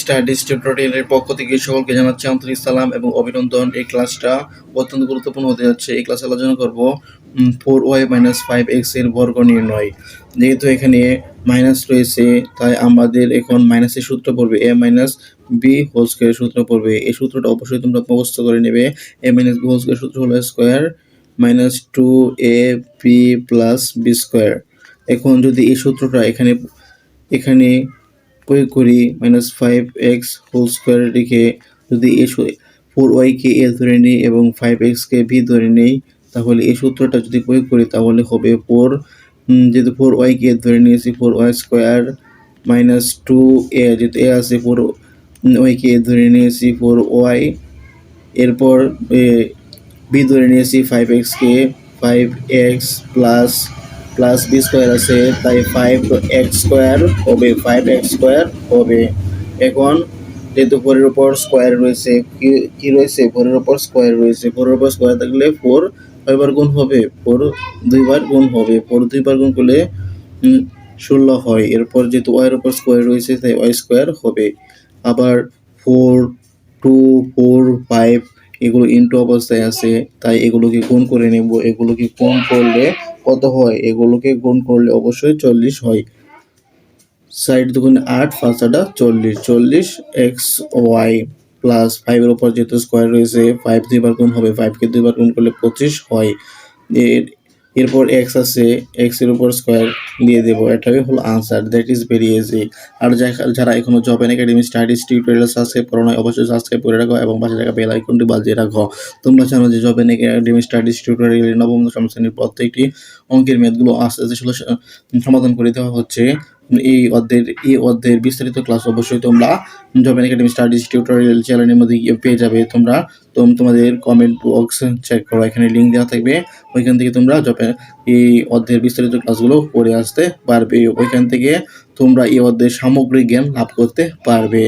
Studies টিউটোরিয়ালের পক্ষ থেকে সকলকে জানাচ্ছি আন্তরিক সালাম এবং অভিনন্দন। এই ক্লাসটা অত্যন্ত গুরুত্বপূর্ণ হতে যাচ্ছে। এই ক্লাসে আলোচনা করব 4y-5x এর বর্গ নির্ণয়। যেহেতু এখানে মাইনাস রয়েছে তাই আমাদের এখন মাইনাসের সূত্র পড়বে, a minus B whole square সূত্র পড়বে। এই সূত্রটা অবশ্যই তোমরা মুখস্থ করে নেবে। a minus B whole square সূত্র হলো square minus 2ab plus B square. এখন যদি এই সূত্রটা এখানে প্রয়োগ করি -5x হোল স্কোয়ার রেখে যদি এই 4y-কে a ধরে নিই এবং 5x-কে b ধরে নিই, তাহলে এই সূত্রটা যদি প্রয়োগ করি তাহলে হবে যেহেতু 4y-কে a ধরে নিয়েছি 4y স্কোয়ার মাইনাস 2a, যেহেতু a আছে 4y-কে a ধরে নিয়েছি 4y, এরপর b ধরে নিয়েছি 5x-কে 5x প্লাস বি স্কোয়ার আছে তাই 5x স্কোয়ার হবে। এখন যেহেতু 4-এর উপর স্কোয়ার রয়েছে, কি রয়েছে 4-এর উপর স্কোয়ার রয়েছে, 4-এর উপর স্কোয়ার থাকলে 4 কয়বার গুণ হবে, 4 দুইবার গুণ হবে, 4 দুইবার গুণ করলে 16 হয়। এরপর যেহেতু y-এর উপর স্কোয়ার রয়েছে তাই y স্কোয়ার হবে। আবার 4, 2, 4, 5 এগুলো ইনটু অবস্থায় আছে তাই এগুলোকে গুণ করে নেব। এগুলোকে গুণ করলে কত হয়, এগুলোকে গুণ করলে অবশ্যই 40 হয়। 4 দুগুণে 8, 5 আটা 40, 40xy প্লাস 5-এর উপর যেহেতু স্কোয়ার রয়েছে 5 দুইবার গুণ হবে, 5-কে দুইবার গুণ করলে 25 হয়। এরপর x আছে, x এর উপর স্কোয়ার দিয়ে দেব। এটাই হলো answer, that is very easy. আর যারা এখনো job academy studies tutorial subscribe করো নাই অবশ্যই সাবস্ক্রাইব করে রাখো এবং পাশে থাকা বেল আইকনটি বাজিয়ে রাখো। তোমরা জানো যে জব একাডেমি স্টাডিজ টিউটোরিয়ালের নবম দশম শ্রেণীর প্রত্যেকটি অঙ্কের ম্যাথগুলো আস্তে আস্তে সমাধান করে দেওয়া হচ্ছে। এই অধ্যায়ের বিস্তারিত ক্লাস অবশ্যই তোমরা জব একাডেমি স্টাডিজ টিউটোরিয়াল চ্যানেলের মধ্যে গিয়ে পেয়ে যাবে। তোমরা তোমাদের কমেন্ট বক্স চেক করো, এখানে লিঙ্ক দেওয়া থাকবে, ওইখান থেকে তোমরা এই অধ্যায়ের বিস্তারিত ক্লাসগুলো পড়ে আসতে পারবে। ওইখান থেকে তোমরা এই অধ্যায়ের সামগ্রিক জ্ঞান লাভ করতে পারবে।